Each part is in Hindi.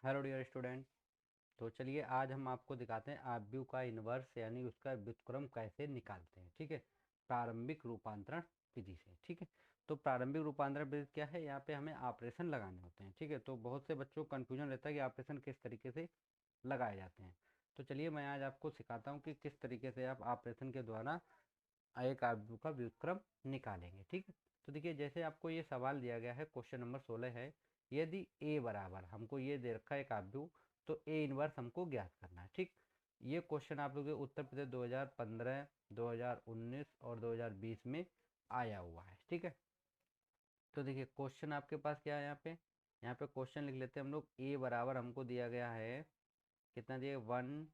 Hello dear student. तो चलिए आज हम आपको दिखाते हैं आव्यूह का इन्वर्स यानी उसका व्युत्क्रम कैसे निकालते हैं। ठीक है, प्रारंभिक रूपांतरण विधि से। ठीक है, तो प्रारंभिक रूपांतरण विधि क्या है, यहाँ पे हमें ऑपरेशन लगाने होते हैं। ठीक है, तो बहुत से बच्चों को कन्फ्यूजन रहता है कि ऑपरेशन किस तरीके से लगाए जाते हैं। तो चलिए मैं आज आपको सिखाता हूँ कि किस तरीके से आप ऑपरेशन के द्वारा एक आव्यूह का व्युत्क्रम निकालेंगे। ठीक है, तो देखिए जैसे आपको ये सवाल दिया गया है, क्वेश्चन नंबर 16 है। यदि ए बराबर हमको ये दे रखा है एक आव्यूह, तो ए इनवर्स हमको ज्ञात करना है। ठीक, ये क्वेश्चन आप लोग के उत्तर प्रदेश 2015, 2019 और 2020 में आया हुआ है। ठीक है, तो देखिए क्वेश्चन आपके पास क्या है, यहाँ पे क्वेश्चन लिख लेते हैं हम लोग। ए बराबर हमको दिया गया है, कितना दिया, 1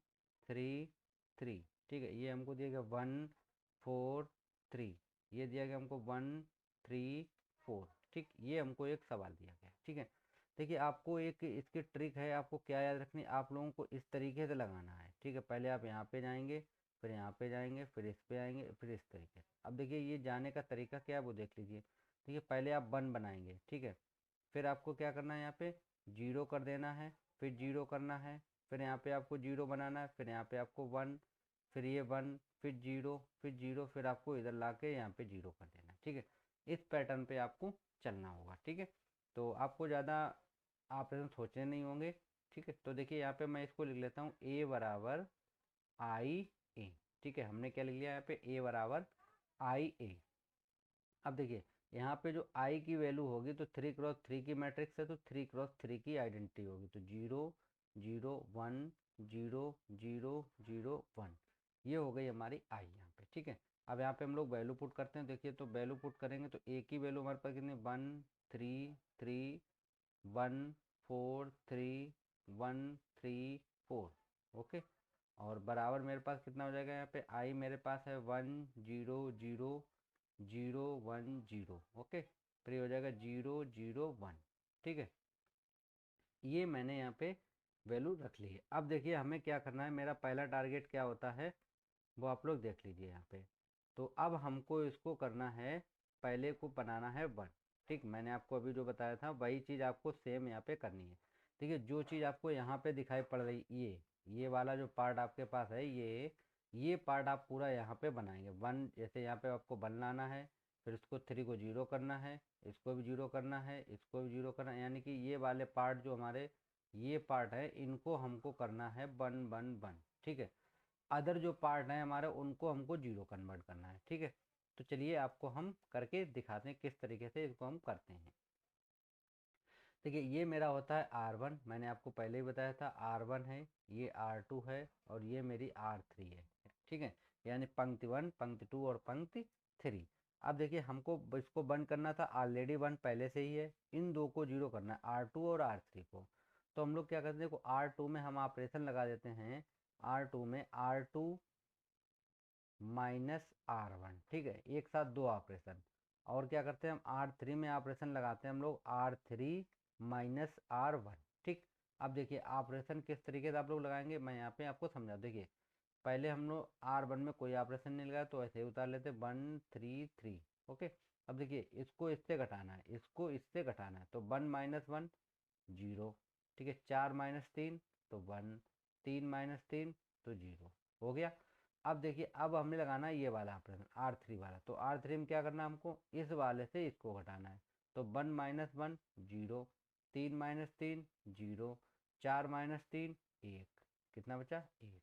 3 3। ठीक है, ये हमको दिया गया 1 4 3, ये दिया गया हमको 1 3 4। ठीक, ये हमको एक सवाल दिया गया। ठीक है, देखिए आपको एक इसकी ट्रिक है, आपको क्या याद रखनी, आप लोगों को इस तरीके से लगाना है। ठीक है, पहले आप यहाँ पे जाएंगे, फिर यहाँ पे जाएंगे, फिर इस पे आएंगे, फिर इस तरीके से। अब देखिए ये जाने का तरीका क्या है वो देख लीजिए। देखिए पहले आप 1 बनाएंगे, ठीक है, फिर आपको क्या करना है, यहाँ पे 0 कर देना है, फिर 0 करना है, फिर यहाँ पे आपको 0 बनाना है, फिर यहाँ पे आपको 1, फिर ये 1, फिर 0, फिर 0, फिर आपको इधर ला के यहाँ पे 0 कर देना है। ठीक है, इस पैटर्न पे आपको चलना होगा। ठीक है, तो आपको ज़्यादा ऑपरेशन सोचने नहीं होंगे। ठीक है, तो देखिए यहाँ पे मैं इसको लिख लेता हूँ ए बराबर आई ए। ठीक है, हमने क्या लिख लिया यहाँ पे, ए बराबर आई ए। अब देखिए यहाँ पे जो आई की वैल्यू होगी, तो 3 क्रॉस 3 की मैट्रिक्स है, तो 3 क्रॉस 3 की आइडेंटिटी होगी, तो 0 0 1 0 0 0 1, ये हो गई हमारी आई यहाँ पे। ठीक है, अब यहाँ पे हम लोग वैल्यू पुट करते हैं। देखिए तो वैल्यू पुट करेंगे तो ए की वैल्यू हमारे पास कितनी, 1 3 3 1 4 3 1 3 4। ओके, और बराबर मेरे पास कितना हो जाएगा, यहाँ पे आई मेरे पास है 1 0 0 0 1 0। ओके, फिर ये हो जाएगा 0 0 1। ठीक है, ये मैंने यहाँ पे वैल्यू रख ली है। अब देखिए हमें क्या करना है, मेरा पहला टारगेट क्या होता है वो आप लोग देख लीजिए यहाँ पे। तो अब हमको इसको करना है, पहले को बनाना है 1। ठीक, मैंने आपको अभी जो बताया था वही चीज़ आपको सेम यहाँ पे करनी है। देखिए जो चीज़ आपको यहाँ पे दिखाई पड़ रही, ये वाला जो पार्ट आपके पास है, ये पार्ट आप पूरा यहाँ पे बनाएंगे 1। जैसे यहाँ पे आपको 1 लाना है, फिर उसको 3 को 0 करना है, इसको भी 0 करना है, इसको भी 0 करना है, यानी कि ये वाले पार्ट जो हमारे ये पार्ट है, इनको हमको करना है 1 1 1। ठीक है, अदर जो पार्ट हैं हमारे उनको हमको 0 कन्वर्ट करना है। ठीक है, तो चलिए आपको हम करके दिखाते हैं किस तरीके से इसको हम करते हैं। देखिए ये मेरा होता है R1, मैंने आपको पहले ही बताया था R1 है, ये R2 है, और ये मेरी R3 है। ठीक है, यानी पंक्ति 1, पंक्ति 2 और पंक्ति 3। अब देखिए हमको इसको बंद करना था, ऑलरेडी 1 पहले से ही है, इन दो को 0 करना है, R2 और R3 को। तो हम लोग क्या करते हैं, देखो R2 में हम ऑपरेशन लगा देते हैं, R2 में R2 माइनस R1। ठीक है, एक साथ दो ऑपरेशन। और क्या करते हैं हम, R3 में ऑपरेशन लगाते हैं हम लोग, R3 माइनस R1। ठीक, अब देखिए ऑपरेशन किस तरीके से आप लोग लगाएंगे, मैं यहाँ पे आपको समझा। देखिए पहले हम लोग R1 में कोई ऑपरेशन नहीं लगाया, तो ऐसे ही उतार लेते 1 3 3। ओके, अब देखिए इसको इससे घटाना है, इसको इससे घटाना है, तो 1 - 1 0। ठीक है, 4 - 3 तो 1, 3 - 3 तो 0 हो गया। अब देखिए अब हमें लगाना है ये वाला ऑपरेशन R3 वाला, तो R3 में क्या करना है, हमको इस वाले से इसको घटाना है, तो 1 - 1 0, 3 - 3 0, 4 - 3 1, कितना बचा 1।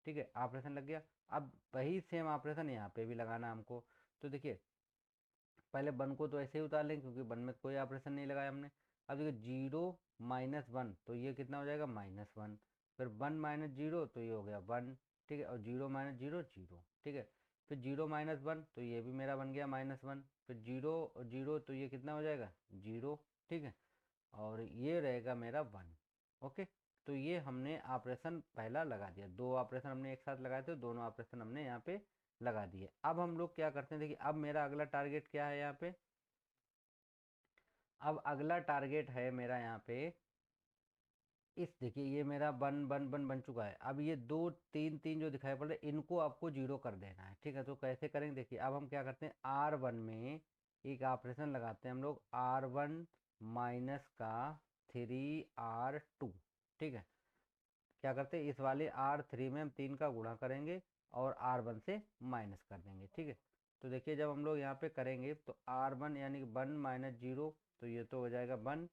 ठीक है, ऑपरेशन लग गया। अब वही सेम ऑपरेशन यहाँ पे भी लगाना है हमको। तो देखिए पहले 1 को तो ऐसे ही उतार लेंगे क्योंकि 1 में कोई ऑपरेशन नहीं लगाया हमने। अब देखिए 0 - 1 तो ये कितना हो जाएगा -1, फिर 1 - 0 तो ये हो गया 1। ठीक है, और 0 - 0 0। ठीक है, फिर 0 - 1 तो ये भी मेरा बन गया -1, फिर 0 और 0 तो ये कितना हो जाएगा 0। ठीक है, और ये रहेगा मेरा 1। ओके, तो ये हमने ऑपरेशन पहला लगा दिया, दो ऑपरेशन हमने एक साथ लगाए थे, दोनों ऑपरेशन हमने यहाँ पे लगा दिए। अब हम लोग क्या करते हैं, देखिए अब मेरा अगला टारगेट क्या है यहाँ पे, अब अगला टारगेट है मेरा यहाँ पे इस, देखिए ये मेरा 1 1 1 बन चुका है। अब ये 2 3 3 जो दिखाई पड़ रहे हैं इनको आपको 0 कर देना है। ठीक है, तो कैसे करेंगे, देखिए अब हम क्या करते हैं, R1 में एक ऑपरेशन लगाते हैं हम लोग, R1 माइनस का 3R2। ठीक है, क्या करते हैं, इस वाले R3 में हम 3 का गुणा करेंगे और R1 से माइनस कर देंगे। ठीक है, तो देखिए जब हम लोग यहाँ पे करेंगे तो R1 यानी कि 1 माइनस 0, तो ये तो हो जाएगा 1,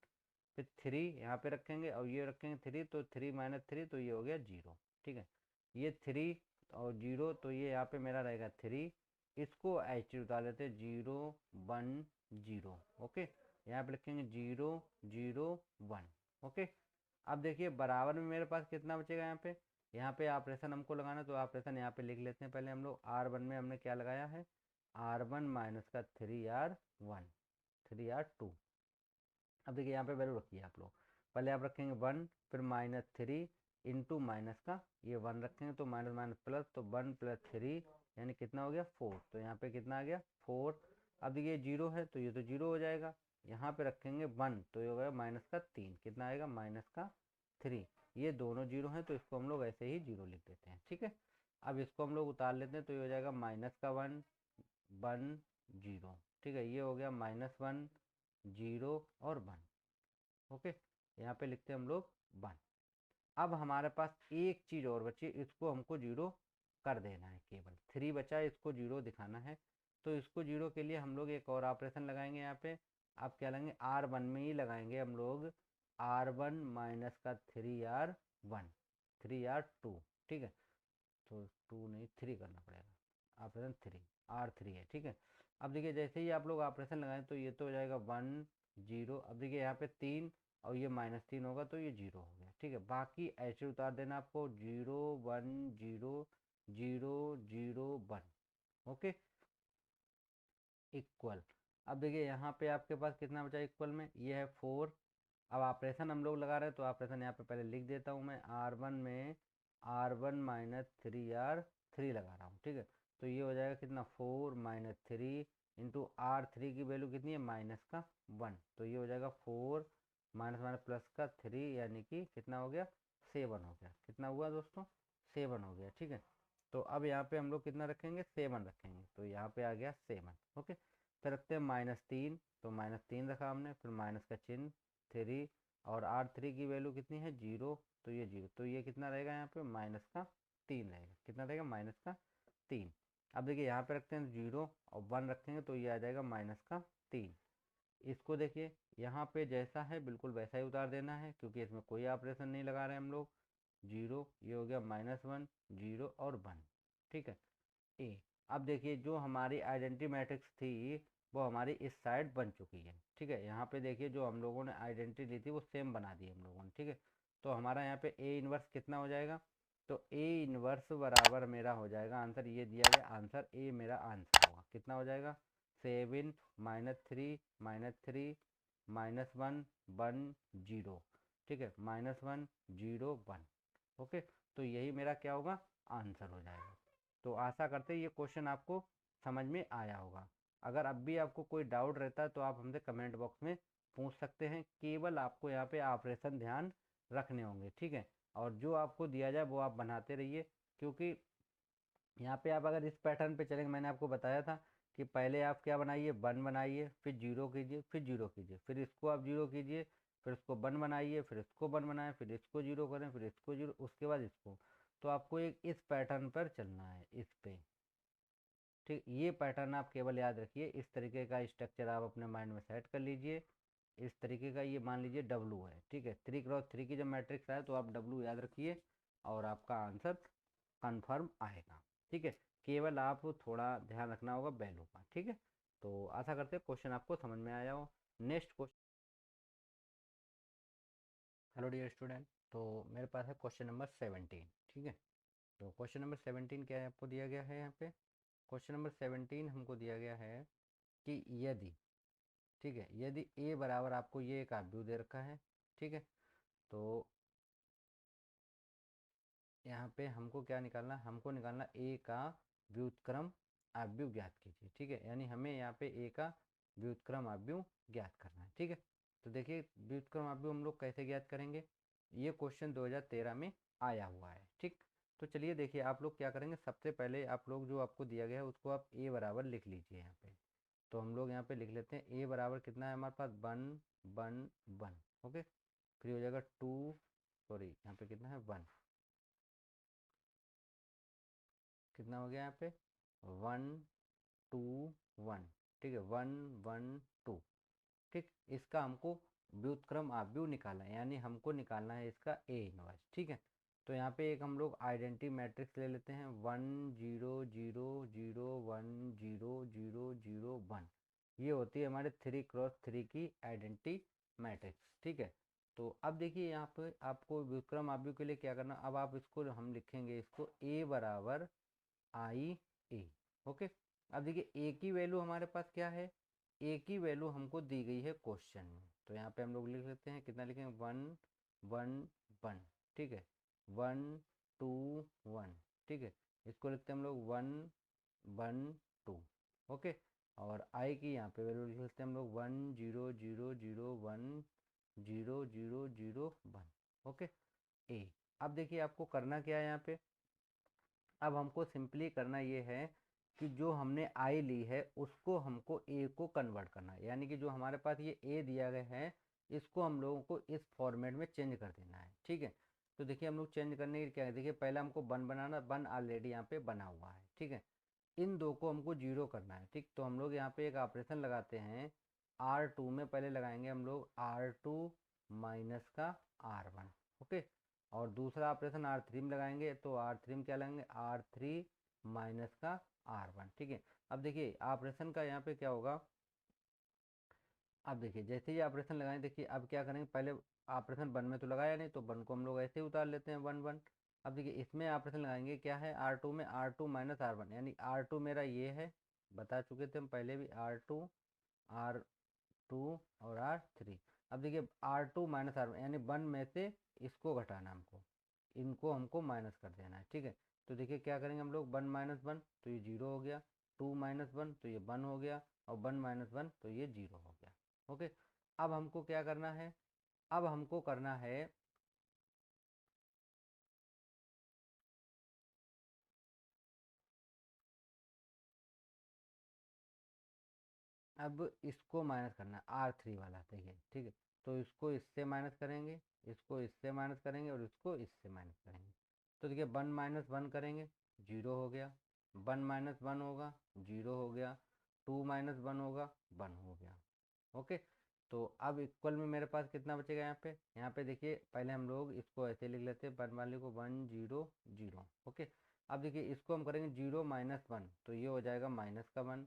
फिर 3 यहाँ पे रखेंगे और ये रखेंगे 3, तो 3 माइनस 3, तो ये हो गया 0। ठीक है, ये 3 और 0, तो ये यहाँ पे मेरा रहेगा 3, इसको एच उतार लेते हैं 0 1 0। ओके, यहाँ पे लिखेंगे 0 0 1। ओके, अब देखिए बराबर में मेरे पास कितना बचेगा, यहाँ पे ऑपरेशन हमको लगाना, तो ऑपरेशन यहाँ पे लिख लेते हैं। पहले हम लोग R1 में हमने क्या लगाया है, R1 माइनस का 3R1 3R2। अब देखिए यहाँ पे वैल्यू रखिए आप लोग, पहले आप रखेंगे 1, फिर माइनस 3 इंटू माइनस का ये 1 रखेंगे, तो माइनस माइनस प्लस, तो 1 प्लस 3 यानी कितना हो गया 4, तो यहाँ पे कितना आ गया 4। अब देखिए 0 है तो ये तो 0 हो जाएगा, यहाँ पे रखेंगे 1, तो ये हो गया माइनस का 3, कितना आएगा माइनस का 3। ये दोनों 0 हैं तो इसको हम लोग ऐसे ही 0 लिख देते हैं। ठीक है, अब इसको हम लोग उतार लेते हैं, तो ये हो जाएगा माइनस का 1 1 0। ठीक है, ये हो गया -1 0 और 1। ओके, यहाँ पे लिखते हैं हम लोग 1। अब हमारे पास एक चीज़ और बची, इसको हमको 0 कर देना है, केवल 3 बचा है, इसको 0 दिखाना है। तो इसको 0 के लिए हम लोग एक और ऑपरेशन लगाएंगे यहाँ पे। आप क्या लेंगे, R1 में ही लगाएंगे हम लोग, R1 माइनस का 3R1 3R2। ठीक है, तो 2 नहीं 3 करना पड़ेगा, ऑपरेशन 3 R3 है। ठीक है, अब देखिए जैसे ही आप लोग ऑपरेशन लगाएं तो ये तो हो जाएगा 1 0। अब देखिए यहाँ पे 3 और ये -3 होगा तो ये 0 हो गया। ठीक है, बाकी ऐसे उतार देना आपको 0 1 0 0 0 1। Okay, equal. अब देखिए यहाँ पे आपके पास कितना बचा इक्वल में, ये है 4। अब ऑपरेशन हम लोग लगा रहे हैं तो ऑपरेशन यहाँ पे पहले लिख देता हूँ मैं, R1 में R1 माइनस 3R3 लगा रहा हूँ। ठीक है, तो ये हो जाएगा कितना 4 माइनस 3 इंटू R3 की वैल्यू कितनी है माइनस का 1, तो ये हो जाएगा 4 माइनस माइनस प्लस का 3, यानी कि कितना हो गया 7 हो गया। कितना हुआ दोस्तों 7 हो गया। ठीक है, तो अब यहाँ पे हम लोग कितना रखेंगे 7 रखेंगे, तो यहाँ पे आ गया 7। ओके, फिर रखते हैं -3, तो -3 रखा हमने, फिर माइनस का चिन्ह 3, और R3 की वैल्यू कितनी है 0, तो ये 0, तो ये कितना रहेगा यहाँ पे -3 रहेगा। कितना रहेगा -3। अब देखिए यहाँ पे रखते हैं 0 और 1 रखेंगे, तो ये आ जाएगा -3। इसको देखिए यहाँ पे जैसा है बिल्कुल वैसा ही उतार देना है, क्योंकि इसमें कोई ऑपरेशन नहीं लगा रहे हम लोग। 0, ये हो गया -1 0 और 1। ठीक है, ए। अब देखिए जो हमारी आइडेंटिटी मैट्रिक्स थी वो हमारी इस साइड बन चुकी है। ठीक है, यहाँ पे देखिए जो हम लोगों ने आइडेंटिटी ली थी वो सेम बना दी हम लोगों ने। ठीक है, तो हमारा यहाँ पे ए इनवर्स कितना हो जाएगा, तो ए इनवर्स बराबर मेरा हो जाएगा, आंसर ये दिया गया, आंसर ए मेरा आंसर होगा। कितना हो जाएगा 7 -3 -3 -1 1 0। ठीक है, -1 0 1। ओके, तो यही मेरा क्या होगा आंसर हो जाएगा। तो आशा करते हैं ये क्वेश्चन आपको समझ में आया होगा। अगर अब भी आपको कोई डाउट रहता है तो आप हमसे कमेंट बॉक्स में पूछ सकते हैं। केवल आपको यहाँ पे ऑपरेशन ध्यान रखने होंगे। ठीक है, और जो आपको दिया जाए वो आप बनाते रहिए, क्योंकि यहाँ पे आप अगर इस पैटर्न पे चलेंगे, मैंने आपको बताया था कि पहले आप क्या बनाइए 1 बनाइए, फिर 0 कीजिए, फिर 0 कीजिए, फिर इसको आप 0 कीजिए, फिर इसको 1 बनाइए, फिर इसको 1 बनाएं, फिर इसको 0 करें, फिर इसको 0, उसके बाद इसको। तो आपको एक इस पैटर्न पर चलना है, इस पे। ठीक, ये पैटर्न आप केवल याद रखिए, इस तरीके का स्ट्रक्चर आप अपने माइंड में सेट कर लीजिए। इस तरीके का ये मान लीजिए W है। ठीक है, 3x3 की जब मैट्रिक्स आए तो आप W याद रखिए और आपका आंसर कन्फर्म आएगा। ठीक है, केवल आप थोड़ा ध्यान रखना होगा वैल्यू का। ठीक है, तो आशा करते हैं क्वेश्चन आपको समझ में आया हो। Next question. Hello dear student, तो मेरे पास है क्वेश्चन नंबर 17। ठीक है, तो क्वेश्चन नंबर 17 क्या है आपको दिया गया है यहाँ पे। क्वेश्चन नंबर 17 हमको दिया गया है कि यदि, ठीक है, यदि ए बराबर आपको ये एक आव्यूह दे रखा है। ठीक है, तो यहाँ पे हमको क्या निकालना, हमको निकालना ए का व्युत्क्रम आव्यूह ज्ञात कीजिए। ठीक है, यानी हमें यहाँ पे ए का व्युत्क्रम आव्यूह ज्ञात करना है। ठीक है, तो देखिए व्युत्क्रम आव्यूह हम लोग कैसे ज्ञात करेंगे, ये क्वेश्चन 2013 में आया हुआ है। ठीक, तो चलिए देखिए आप लोग क्या करेंगे, सबसे पहले आप लोग जो आपको दिया गया है उसको आप ए बराबर लिख लीजिए यहाँ पे। तो हम लोग यहाँ पे लिख लेते हैं ए बराबर कितना है हमारे पास 1 1 1। ओके, फिर हो जाएगा 2 सॉरी यहाँ पे कितना है 1, कितना हो गया यहाँ पे 1 2 1, ठीक है 1 1 2, ठीक। इसका हमको व्युत्क्रम आव्यूह निकालना है, यानी हमको निकालना है इसका ए इनवर्स, ठीक है। तो यहाँ पे एक हम लोग आइडेंटिटी मैट्रिक्स ले लेते हैं 1 0 0 0 1 0 0 0 1, ये होती है हमारे 3x3 की आइडेंटिटी मैट्रिक्स, ठीक है। तो अब देखिए यहाँ पे आपको व्युत्क्रम आव्यूह के लिए क्या करना, अब आप इसको हम लिखेंगे इसको a बराबर आई ए, ओके। अब देखिए ए की वैल्यू हमारे पास क्या है, ए की वैल्यू हमको दी गई है क्वेश्चन में, तो यहाँ पे हम लोग लिख लेते हैं, कितना लिखेंगे 1 1 1, ठीक है 1 2 1, ठीक है। इसको लिखते हैं हम लोग 1 1 2, ओके। और आई की यहाँ पे वैल्यू लिख लेते हैं हम लोग 1 0 0 0 1 0 0 0 1, ओके ए। अब देखिए आपको करना क्या है यहाँ पे, अब हमको सिंपली करना ये है कि जो हमने आई ली है उसको हमको ए को कन्वर्ट करना है, यानी कि जो हमारे पास ये ए दिया गया है इसको हम लोगों को इस फॉर्मेट में चेंज कर देना है, ठीक है। तो देखिए हम लोग चेंज करने के क्या है, देखिए पहले हमको 1 बनाना, 1 ऑलरेडी यहाँ पे बना हुआ है, ठीक है। इन दो को हमको 0 करना है, ठीक। तो हम लोग यहाँ पे एक ऑपरेशन लगाते हैं R2 में, पहले लगाएंगे हम लोग R2 माइनस का R1, ओके। और दूसरा ऑपरेशन R3 में लगाएंगे, तो R3 में क्या लगाएंगे R3 माइनस का R1, ठीक है। अब देखिए ऑपरेशन का यहाँ पे क्या होगा, अब देखिए जैसे ही ऑपरेशन लगाएं, देखिए अब क्या करेंगे, पहले ऑपरेशन 1 में तो लगाया नहीं, तो 1 को हम लोग ऐसे ही उतार लेते हैं 1 1। अब देखिए इसमें ऑपरेशन लगाएंगे, क्या है R2 में R2 माइनस R1, यानी R2 मेरा ये है, बता चुके थे हम पहले भी, R2 R2 और R3। अब देखिए R2 माइनस R1 यानी 1 में से इसको घटाना हमको, इनको हमको माइनस कर देना है, ठीक है। तो देखिए क्या करेंगे हम लोग 1 माइनस 1 तो ये 0 हो गया, 2 माइनस 1 तो ये 1 हो गया, और 1 माइनस 1 तो ये 0 हो गया, ओके। अब हमको क्या करना है, अब हमको करना है, अब इसको माइनस करना है R3 वाला, देखिए ठीक है। तो इसको इससे माइनस करेंगे, इसको इससे माइनस करेंगे, और इसको इससे माइनस करेंगे। तो देखिए 1 माइनस 1 करेंगे 0 हो गया, 1 माइनस 1 होगा 0 हो गया, 2 माइनस 1 होगा 1 हो गया, ओके। तो अब इक्वल में मेरे पास कितना बचेगा यहाँ पे, यहाँ पे देखिए पहले हम लोग इसको ऐसे लिख लेते हैं 1 वाले को 1 0 0, ओके। अब देखिए इसको हम करेंगे 0 माइनस 1, तो ये हो जाएगा माइनस का 1,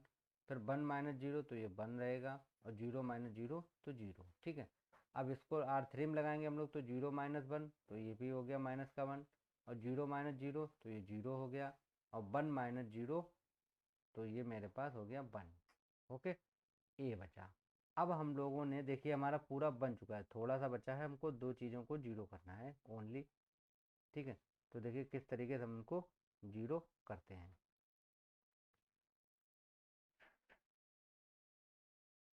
फिर 1 माइनस 0 तो ये 1 रहेगा, और 0 माइनस 0 तो 0, ठीक है। अब इसको R3 में लगाएंगे हम लोग, तो 0 माइनस 1 तो ये भी हो गया माइनस का 1, और 0 माइनस 0 तो ये 0 हो गया, और 1 माइनस 0 तो ये मेरे पास हो गया 1, ओके। ए बचा। अब हम लोगों ने देखिए हमारा पूरा बन चुका है, थोड़ा सा बचा है, हमको दो चीज़ों को 0 करना है ओनली, ठीक है। तो देखिए किस तरीके से हम उनको 0 करते हैं,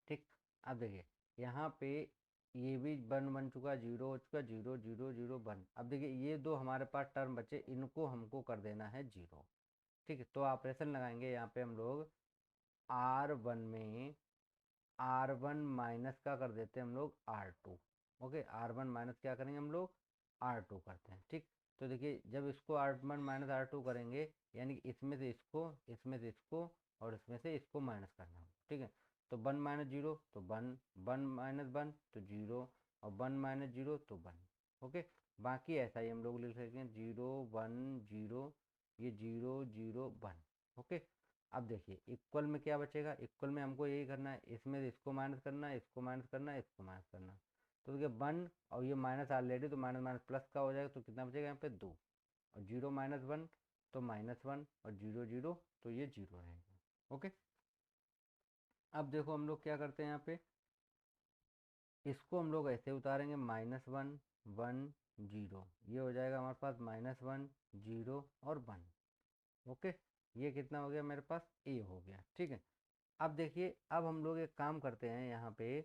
ठीक। अब देखिए यहाँ पे ये भी 1 बन चुका, 0 हो चुका, 0 0 0 1। अब देखिए ये दो हमारे पास टर्म बचे, इनको हमको कर देना है 0, ठीक है। तो ऑपरेशन लगाएंगे यहाँ पे हम लोग R1 में R1 माइनस का कर देते हैं हम लोग R2, ओके। R1 माइनस क्या करेंगे हम लोग R2 करते हैं, ठीक। तो देखिए जब इसको R1 माइनस R2 करेंगे, यानी कि इसमें से इसको, इसमें से इसको, और इसमें से इसको माइनस करना है, ठीक है। तो 1 माइनस 0 तो 1, 1 माइनस 1 तो 0, और 1 माइनस 0 तो 1, ओके। बाकी ऐसा ही हम लोग लिख सकते हैं 0 1 0, ये 0 0 1, ओके। अब देखिए इक्वल में क्या बचेगा, इक्वल में हमको यही करना है, इसमें से इसको माइनस करना है, इसको माइनस करना है, इसको माइनस करना है। तो देखिए 1 और ये माइनस ऑलरेडी, तो माइनस माइनस प्लस का हो जाएगा, तो कितना बचेगा यहाँ पे 2, और 0 माइनस 1 तो -1, और 0 0 तो ये 0 रहेगा, ओके। अब देखो हम लोग क्या करते हैं यहाँ पे, इसको हम लोग ऐसे उतारेंगे -1 1 0, ये हो जाएगा हमारे पास -1 0 और 1, ओके। ये कितना हो गया मेरे पास ए हो गया, ठीक है। अब देखिए अब हम लोग एक काम करते हैं यहाँ पे,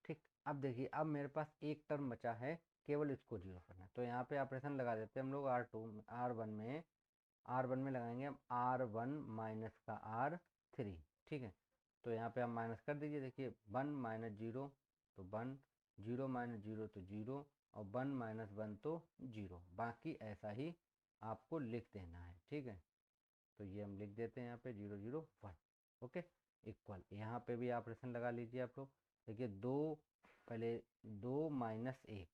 ठीक। अब देखिए अब मेरे पास एक टर्म बचा है, केवल इसको 0 करना है, तो यहाँ पे ऑपरेशन लगा देते हैं हम लोग R1 में R1 में लगाएंगे हम R1 माइनस का R3, ठीक है। तो यहाँ पे हम माइनस कर दीजिए, देखिए 1 माइनस 0 तो 1, 0 माइनस 0 तो 0, और 1 माइनस 1 तो 0। बाकी ऐसा ही आपको लिख देना है, ठीक है। तो ये हम लिख देते हैं यहाँ पे 0 0 1, ओके। इक्वल यहाँ पे भी ऑपरेशन लगा लीजिए आप लोग। देखिए 2, पहले 2 माइनस 1,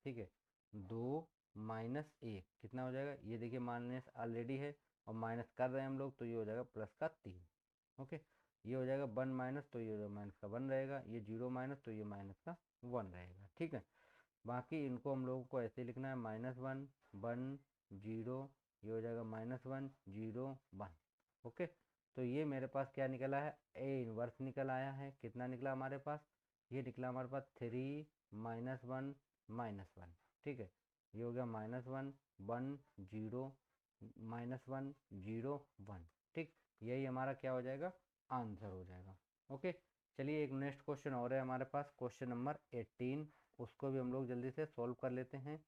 ठीक है। 2 माइनस 1 कितना हो जाएगा, ये देखिए माइनस ऑलरेडी है और माइनस कर रहे हैं हम लोग, तो ये हो जाएगा प्लस का 3, ओके। ये हो जाएगा 1 माइनस, तो ये हो जाएगा माइनस का 1 रहेगा। ये 0 माइनस, तो ये माइनस का 1 रहेगा, ठीक है। बाकी इनको हम लोगों को ऐसे लिखना है -1 1 0, ये हो जाएगा -1 0 1, ओके। तो ये मेरे पास क्या निकला है, ए इनवर्स निकल आया है। कितना निकला हमारे पास, ये निकला हमारे पास 3 -1 -1, ठीक है। ये हो गया -1 1 0 -1 0 1, ठीक। यही हमारा क्या हो जाएगा, आंसर हो जाएगा, ओके। चलिए एक नेक्स्ट क्वेश्चन और है हमारे पास, क्वेश्चन नंबर 18। उसको भी हम लोग जल्दी से सॉल्व कर लेते हैं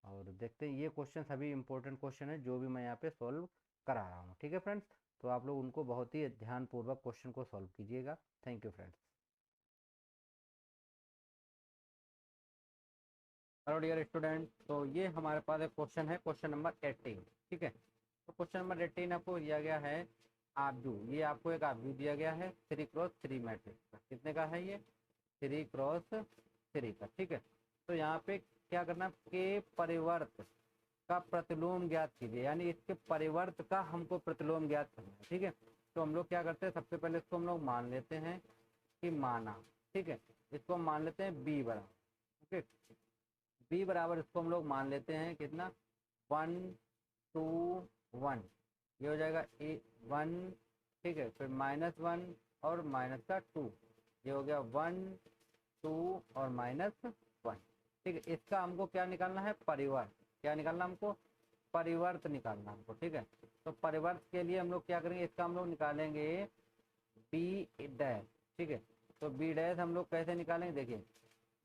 और देखते हैं। ये क्वेश्चन सभी इंपॉर्टेंट क्वेश्चन है जो भी मैं यहाँ पे सॉल्व करा रहा हूँ, ठीक है फ्रेंड्स। तो आप लोग उनको बहुत ही ध्यानपूर्वक क्वेश्चन को सॉल्व कीजिएगा। Thank you friends. Hello dear student, तो ये हमारे पास एक क्वेश्चन है, क्वेश्चन नंबर 18, ठीक है। तो क्वेश्चन नंबर 18 आपको दिया गया है आव्यू। ये आपको एक आव्यू दिया गया है 3x3 मैट्रिक्स का। कितने का है ये, 3x3 का, ठीक है। तो यहाँ पे क्या करना है कि परिवर्त का प्रतिलोम ज्ञात कीजिए, यानी इसके परिवर्त का हमको प्रतिलोम ज्ञात करना है, ठीक है। तो हम लोग क्या करते हैं, सबसे पहले इसको हम लोग मान लेते हैं कि माना, ठीक है। इसको हम मान लेते हैं बी बराबर, ओके। बी बराबर इसको हम लोग मान लेते हैं कितना, 1 2 1, ये हो जाएगा 1, ठीक है। फिर -1 और माइनस का 2, ये हो गया 1 2 और -1, ठीक है। इसका हमको क्या निकालना है, परिवर्त। क्या निकालना हमको, परिवर्त निकालना हमको, ठीक है। तो परिवर्त के लिए हम लोग क्या करेंगे, इसका हम लोग निकालेंगे बी डैश, ठीक है। तो बी डैश हम लोग कैसे निकालेंगे, देखिए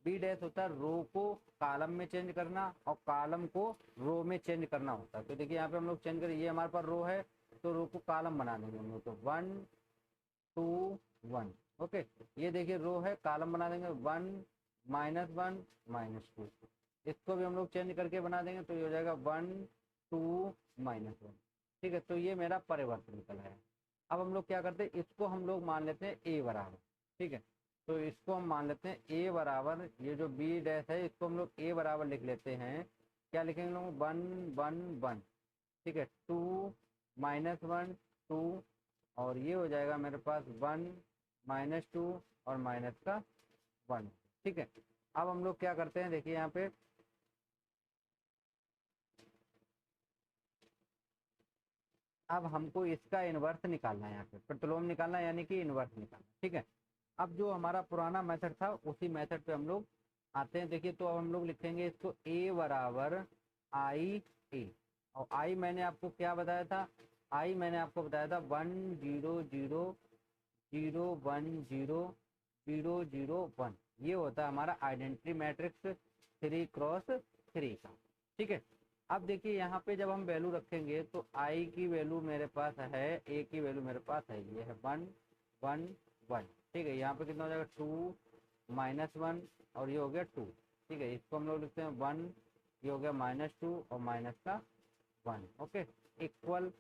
बी डैश होता है रो को कॉलम में चेंज करना और कॉलम को रो में चेंज करना होता है। तो देखिए यहाँ पे हम लोग चेंज करें, ये हमारे पास रो है तो रो को कॉलम बना देंगे हम लोग। तो 1 2 1, ओके। ये देखिए रो है, कॉलम बना देंगे 1 -1 -2। इसको भी हम लोग चेंज करके बना देंगे, तो ये हो जाएगा 1 2 -1, ठीक है। तो ये मेरा परिवर्तन निकल है। अब हम लोग क्या करते हैं, इसको हम लोग मान लेते हैं ए बराबर, ठीक है। तो इसको हम मान लेते हैं ए बराबर, ये जो बी डैश है इसको हम लोग ए बराबर लिख लेते हैं। क्या लिखेंगे लोग, 1 1 1, ठीक है। 2 -1 2, और ये हो जाएगा मेरे पास 1 -2 और माइनस का 1, ठीक है। अब हम लोग क्या करते हैं, देखिए यहाँ पे अब हमको इसका इन्वर्स निकालना है, यहाँ पे प्रतिलोम निकालना है, यानी कि इन्वर्स निकालना, ठीक है। अब जो हमारा पुराना मेथड था उसी मेथड पे हम लोग आते हैं। देखिए तो अब हम लोग लिखेंगे इसको a बराबर आई ए, और आई मैंने आपको क्या बताया था, आई मैंने आपको बताया था 1 0 0 0 1 0 0 0 1। ये होता है हमारा आइडेंटिटी मैट्रिक्स 3x3 का, ठीक है। अब देखिए यहाँ पे जब हम वैल्यू रखेंगे तो आई की वैल्यू मेरे पास है, ए की वैल्यू मेरे पास है, ये है 1 1 1, ठीक है। यहाँ पे कितना हो जाएगा 2 -1 और ये हो गया 2, ठीक है। इसको हम लोग लिखते हैं 1, ये हो गया -2 और माइनस का 1, ओके। इक्वल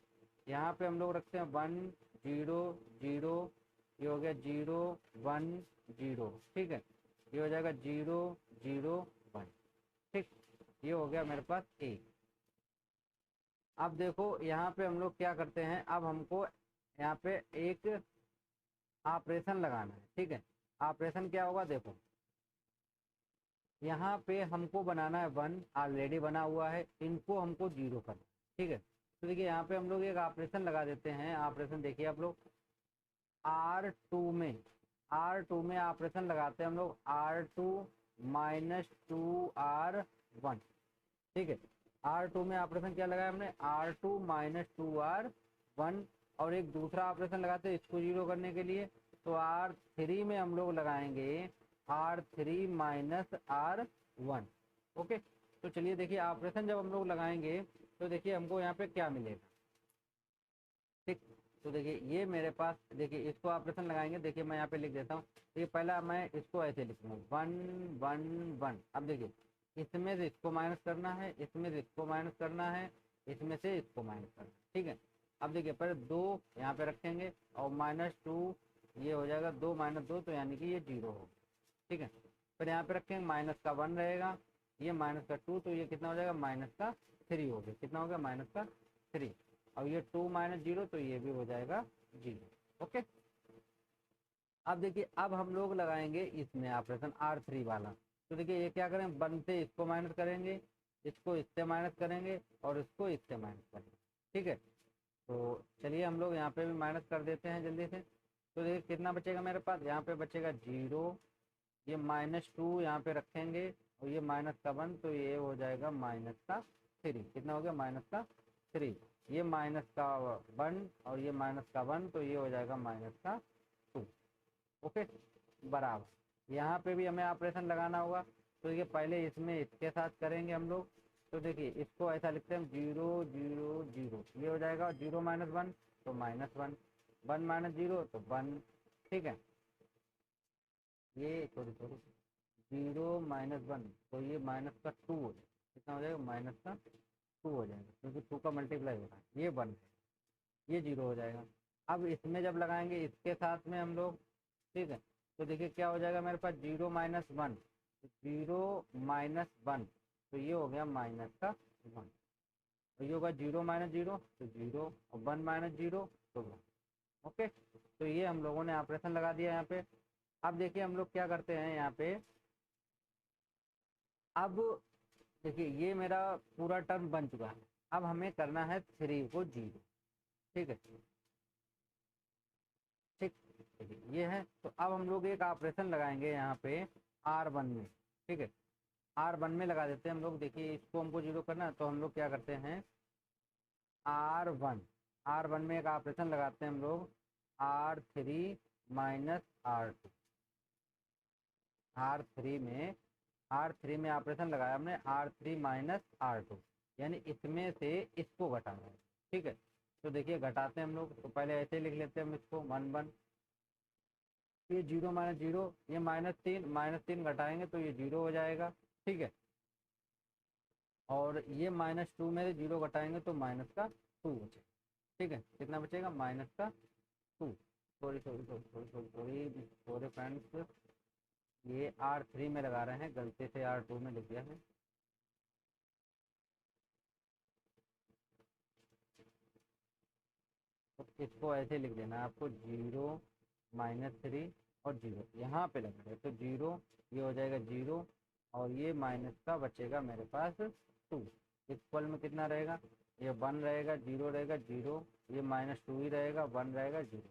यहाँ पे हम लोग रखते हैं 1 0 0, ये हो गया 0 1 0, ठीक है। ये हो जाएगा 0 0 1, ठीक। ये हो गया मेरे पास ए। अब देखो यहाँ पे हम लोग क्या करते हैं, अब हमको यहाँ पे एक ऑपरेशन लगाना है, ठीक है। ऑपरेशन क्या होगा, देखो यहाँ पे हमको बनाना है 1, ऑलरेडी बना हुआ है, इनको हमको 0 करना, ठीक है। तो देखिए यहाँ पे हम लोग एक ऑपरेशन लगा देते हैं। ऑपरेशन देखिए आप लोग R2 में, R2 में ऑपरेशन लगाते हैं हम लोग R2 -2R1, ठीक है। R2 में ऑपरेशन क्या लगाया हमने, R2 -2R1, और एक दूसरा ऑपरेशन लगाते हैं इसको 0 करने के लिए। तो R3 में हम लोग लगाएंगे R3 -R1, ओके। तो चलिए देखिए ऑपरेशन जब हम लोग लगाएंगे तो देखिए हमको यहाँ पे क्या मिलेगा, तो देखिए ये मेरे पास, देखिए इसको ऑपरेशन लगाएंगे, देखिए मैं यहाँ पे लिख देता हूँ। ये पहला मैं इसको ऐसे लिखूंगा 1 1 1। अब देखिए इसमें से इसको माइनस करना है, इसमें से इसको माइनस करना है, इसमें से इसको माइनस करना है, ठीक है। अब देखिए पहले 2 यहाँ पे रखेंगे और -2 ये हो जाएगा 2 - 2, तो यानी कि ये 0 होगा, ठीक है। फिर यहाँ पे रखेंगे -1 रहेगा, ये -2, तो ये कितना हो जाएगा -3 हो गया। कितना हो गया -3। और ये 2 - 0, तो ये भी हो जाएगा 0। ओके। अब देखिए अब हम लोग लगाएंगे इसमें ऑपरेशन R3 वाला। तो देखिए ये क्या करें, 1 से इसको माइनस करेंगे, इसको इससे माइनस करेंगे और इसको इससे माइनस करेंगे, ठीक है। तो चलिए हम लोग यहाँ पे भी माइनस कर देते हैं जल्दी से। तो देखिए कितना बचेगा मेरे पास, यहाँ पे बचेगा 0, ये -2 यहाँ पे रखेंगे और ये -1, तो ये हो जाएगा -3। कितना हो गया -3। ये -1 और ये -1, तो ये हो जाएगा -2। ओके, बराबर। यहाँ पे भी हमें ऑपरेशन लगाना होगा। तो ये पहले इसमें इसके साथ करेंगे हम लोग। तो देखिए इसको ऐसा लिखते हैं हम 0 0 0, ये हो जाएगा 0 - 1 तो -1, 1 - 0 तो 1, ठीक है। ये सॉरी 0 - 1, तो ये -2 हो जाएगा। कितना हो जाएगा -2 हो जाएगा, क्योंकि 2 का मल्टीप्लाई हो रहा है। ये 1 है, ये 0 हो जाएगा। अब इसमें जब लगाएंगे इसके साथ में हम लोग, ठीक है। तो देखिए क्या हो जाएगा मेरे पास 0 - 1, 0 - 1, तो ये हो गया -1। और ये होगा 0 - 0 तो 0 और 1 - 0 तो 1। ओके, तो ये हम लोगों ने ऑपरेशन लगा दिया यहाँ पे। अब देखिए हम लोग क्या करते हैं यहाँ पे। अब देखिए ये मेरा पूरा टर्म बन चुका है। अब हमें करना है 3 को 0, ठीक है। ठीक, देखिए ये है। तो अब हम लोग एक ऑपरेशन लगाएंगे यहाँ पे R1 में, ठीक है। R1 में लगा देते हैं हम लोग। देखिए इसको हमको 0 करना है, तो हम लोग क्या करते हैं R1 में एक ऑपरेशन लगाते हैं हम लोग R3 - R2। R3 में ऑपरेशन लगाया हमने R3 - R2, यानी इसमें से इसको घटाना है, ठीक है। तो देखिए घटाते हैं हम लोग। तो पहले ऐसे लिख लेते हैं हम इसको 1 1, ये 0 - 0, ये -3 घटाएंगे तो ये 0 हो जाएगा, ठीक है। और ये -2 में से 0 घटाएंगे तो -2 बचेगा, ठीक है। कितना बचेगा -2। Sorry sorry sorry sorry sorry sorry sorry friends, ये R3 में लगा रहे हैं, गलती से R2 में लिख दिया है। तो इसको ऐसे लिख देना है आपको 0 -3 और 0 यहाँ पे लगा है, तो 0 ये हो जाएगा 0 और ये माइनस का बचेगा मेरे पास 2। इक्वल में कितना रहेगा, ये 1 रहेगा, 0 रहेगा 0, ये -2 ही रहेगा, 1 रहेगा 0।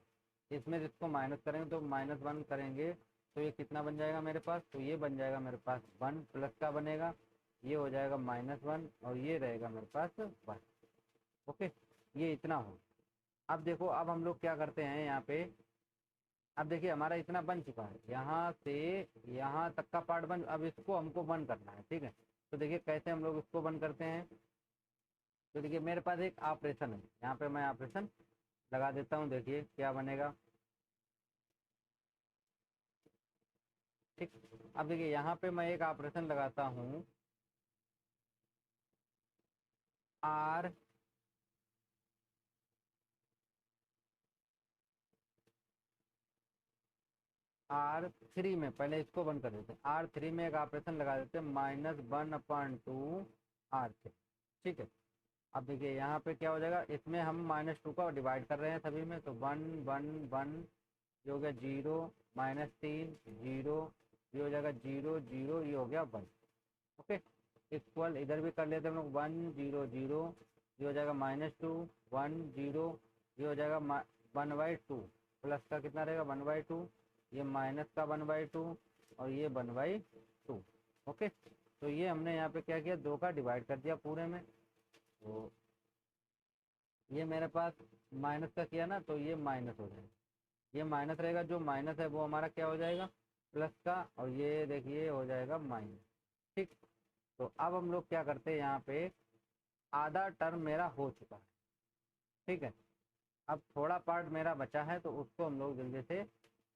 इसमें इसको माइनस करेंगे तो -1 करेंगे तो ये कितना बन जाएगा मेरे पास, तो ये बन जाएगा मेरे पास 1 प्लस का बनेगा, ये हो जाएगा -1 और ये रहेगा मेरे पास 1। ओके, ये इतना हो। अब देखो अब हम लोग क्या करते हैं यहाँ पे। अब देखिए हमारा इतना बन चुका है, यहाँ से यहाँ तक का पार्ट बन। अब इसको हमको बंद करना है, ठीक है। तो देखिए कैसे हम लोग इसको बंद करते हैं। तो देखिए मेरे पास एक ऑपरेशन है, यहाँ पे मैं ऑपरेशन लगा देता हूँ। देखिए क्या बनेगा, ठीक। अब देखिए यहाँ पे मैं एक ऑपरेशन लगाता हूँ R R3 में, पहले इसको बंद कर देते हैं। R3 में एक ऑपरेशन लगा देते हैं -1/2 R3, ठीक है। अब देखिए यहाँ पे क्या हो जाएगा, इसमें हम -2 का डिवाइड कर रहे हैं सभी में, तो 1 1 1 ये हो गया 0 -3 0, ये हो जाएगा 0 0, ये हो गया 1। ओके, इक्वल इधर भी कर लेते हैं हम लोग 1 0 0, ये हो जाएगा -2 1 0, ये हो जाएगा 1/2 प्लस का कितना रहेगा 1/2, ये माइनस का 1/2 और ये 1/2। ओके, तो ये हमने यहाँ पे क्या किया, 2 का डिवाइड कर दिया पूरे में। तो ये मेरे पास माइनस का किया ना, तो ये माइनस हो जाएगा, ये माइनस रहेगा, जो माइनस है वो हमारा क्या हो जाएगा प्लस का, और ये देखिए हो जाएगा माइनस, ठीक। तो अब हम लोग क्या करते हैं यहाँ पे, आधा टर्म मेरा हो चुका है, ठीक है। अब थोड़ा पार्ट मेरा बचा है तो उसको हम लोग जल्दी से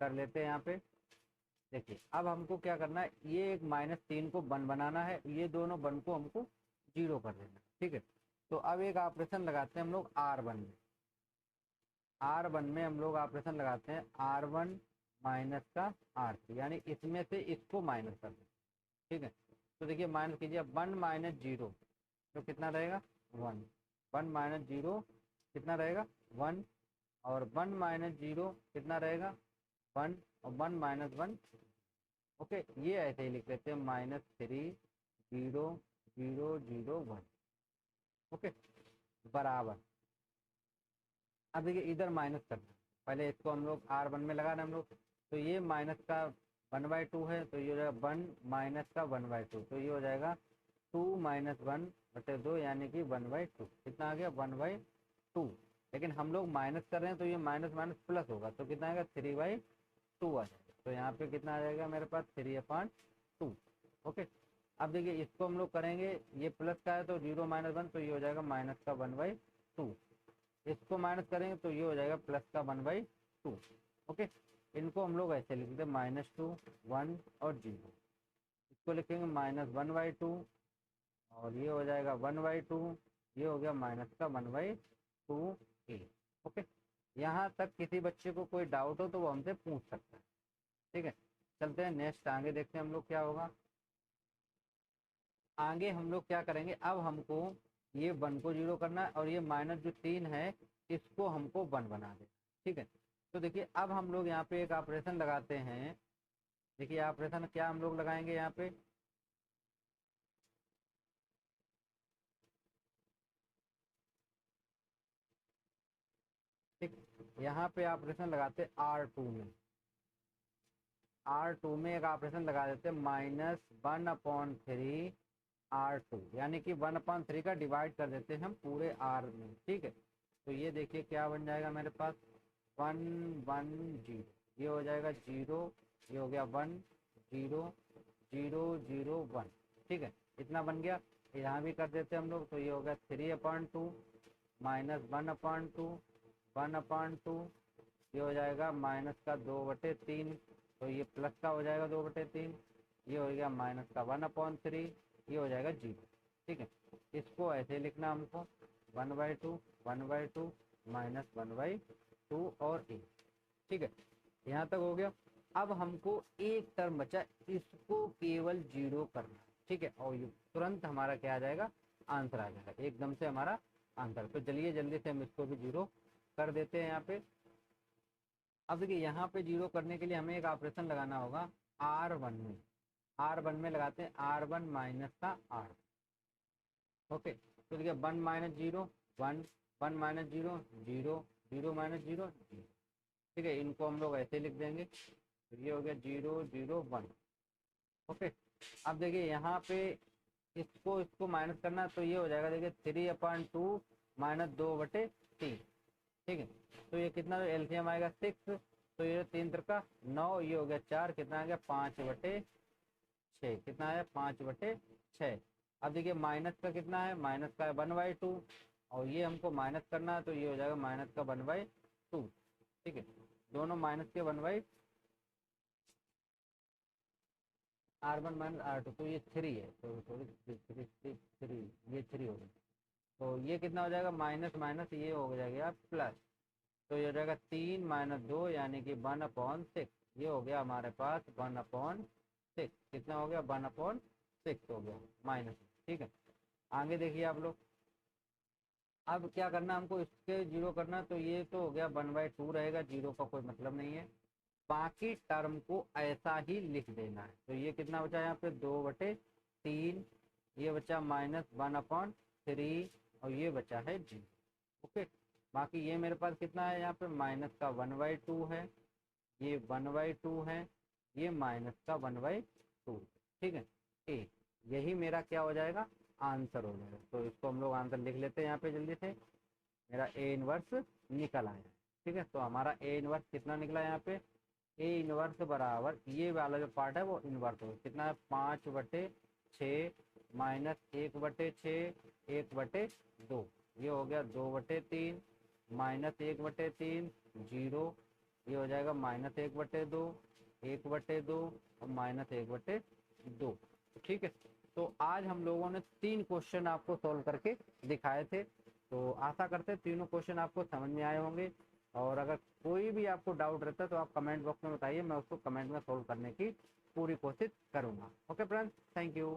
कर लेते हैं। यहाँ पे देखिए अब हमको क्या करना है, ये एक -3 को 1 बनाना है, ये दोनों 1 को हमको 0 कर देना है। ठीक है, तो अब एक ऑपरेशन लगाते हैं हम लोग R1 में। R1 में हम लोग ऑपरेशन लगाते हैं R1 माइनस का R3, यानी इसमें से इसको माइनस कर दें। ठीक है, तो देखिए माइनस कीजिए, 1 माइनस 0 तो कितना रहेगा 1, 1 माइनस 0 कितना रहेगा 1, और 1 माइनस 0 कितना रहेगा 1, और 1 माइनस 1। ओके, ये ऐसे ही लिख लेते हैं -3 0 0 0 1। ओके, बराबर। अब देखिए इधर माइनस करना है, पहले इसको हम लोग R1 में लगा रहे हैं हम लोग, तो ये माइनस का 1/2 है, तो ये हो जाएगा 1 माइनस का 1/2, तो ये हो जाएगा 2 माइनस 1/2, यानी कि 1/2। कितना आ गया 1/2। लेकिन हम लोग माइनस कर रहे हैं तो ये माइनस माइनस प्लस होगा, तो कितना आएगा 3/2 आ जाएगा। तो यहाँ पे कितना आ जाएगा मेरे पास 3/2। ओके, अब देखिए इसको हम लोग करेंगे, ये प्लस का है तो 0 माइनस 1, तो ये हो जाएगा माइनस का 1/2। इसको माइनस करेंगे तो ये हो जाएगा प्लस का 1/2। ओके, इनको हम लोग ऐसे लिख देते हैं -2 1 और 0। इसको लिखेंगे -1/2, और ये हो जाएगा 1/2, ये हो गया माइनस का 1/2 a। ओके, यहाँ तक किसी बच्चे को कोई डाउट हो तो वो हमसे पूछ सकता है। ठीक है, चलते हैं नेक्स्ट, आगे देखते हैं हम लोग क्या होगा। आगे हम लोग क्या करेंगे, अब हमको ये 1 को 0 करना है, और ये माइनस जो 3 है इसको हमको 1 बना देना। ठीक है, तो देखिए अब हम लोग यहाँ पे एक ऑपरेशन लगाते हैं। देखिए ऑपरेशन क्या हम लोग लगाएंगे यहाँ पे, ठीक, यहाँ पे ऑपरेशन लगाते हैं R2 में। R2 में एक ऑपरेशन लगा देते हैं -1/3 R2, यानी कि 1/3 का डिवाइड कर देते हैं हम पूरे R में। ठीक है, तो ये देखिए क्या बन जाएगा मेरे पास 1 1 0, ये हो जाएगा 0, ये हो गया 1 0 0 0 1। ठीक है, इतना बन गया। यहाँ भी कर देते हैं हम लोग, तो ये हो गया 3/2 -1/2 1/2, ये हो जाएगा माइनस का 2/3, तो ये प्लस का हो जाएगा 2/3, ये हो गया माइनस का 1/3, ये हो जाएगा 0। ठीक है, इसको ऐसे लिखना हमको 1/2 1/2 -1/2 और a। ठीक है, यहाँ तक हो गया। अब हमको एक टर्म बचा, इसको केवल 0 करना है। ठीक है, और ये तुरंत हमारा क्या आ जाएगा आंसर आ जाएगा, एकदम से हमारा आंसर। तो चलिए जल्दी से हम इसको भी 0 कर देते हैं यहाँ पे। अब देखिए यहाँ पे 0 करने के लिए हमें एक ऑपरेशन लगाना होगा R1 में। R1 में लगाते हैं R1 माइनस का R। ओके, तो देखिए 1 माइनस 0 1, 1 माइनस 0 0, 0 माइनस 0 0। ठीक है, इनको हम लोग ऐसे लिख देंगे, तो ये हो गया 0 0 1। ओके, अब देखिए यहाँ पे इसको इसको माइनस करना, तो ये हो जाएगा देखिए 3/2 -2/3। ठीक है, तो ये कितना एलसीएम आएगा 6, तो ये 3 का 9, ये हो गया 4, कितना आ गया 5/6, कितना आया 5/6। अब देखिए माइनस का कितना है, माइनस का 1/2, और ये हमको माइनस करना है, तो ये हो जाएगा माइनस का 1/2। ठीक है, दोनों माइनस के 1/, R1 माइनस R2, तो ये 3 है, तो सॉरी 3, ये 3 हो गया। तो ये कितना हो जाएगा माइनस माइनस ये हो जाएगा प्लस, तो ये हो जाएगा 3 माइनस 2, यानी कि 1/6। ये हो गया हमारे पास 1/6, कितना हो गया 1/6 हो गया माइनस। ठीक है, आगे देखिए आप लोग, अब क्या करना हमको इसके 0 करना, तो ये तो हो गया 1/2 रहेगा, 0 का कोई मतलब नहीं है। बाकी टर्म को ऐसा ही लिख देना है, तो ये कितना बचा यहाँ पे 2/3, ये बचा -1/3, और ये बचा है 0। ओके, बाकी ये मेरे पास कितना है यहाँ पे माइनस का 1/2 है, ये 1/2 है, ये माइनस का 1/2। ठीक है, ए, यही मेरा क्या हो जाएगा आंसर हो जाएगा। तो इसको हम लोग आंसर लिख लेते हैं यहाँ पे जल्दी से, मेरा ए इनवर्स निकल आया। ठीक है, तो हमारा ए इनवर्स कितना निकला यहाँ पे, ए इनवर्स बराबर ये वाला जो पार्ट है वो इनवर्स हो कितना है 5/6 -1/6 1/2, ये हो गया 2/3, -1/3 0, ये हो जाएगा -1/2, 1/2 और -1/2। ठीक है, तो आज हम लोगों ने 3 क्वेश्चन आपको सॉल्व करके दिखाए थे। तो आशा करते हैं तीनों क्वेश्चन आपको समझ में आए होंगे, और अगर कोई भी आपको डाउट रहता है तो आप कमेंट बॉक्स में बताइए, मैं उसको कमेंट में सॉल्व करने की पूरी कोशिश करूँगा। Okay friends, thank you.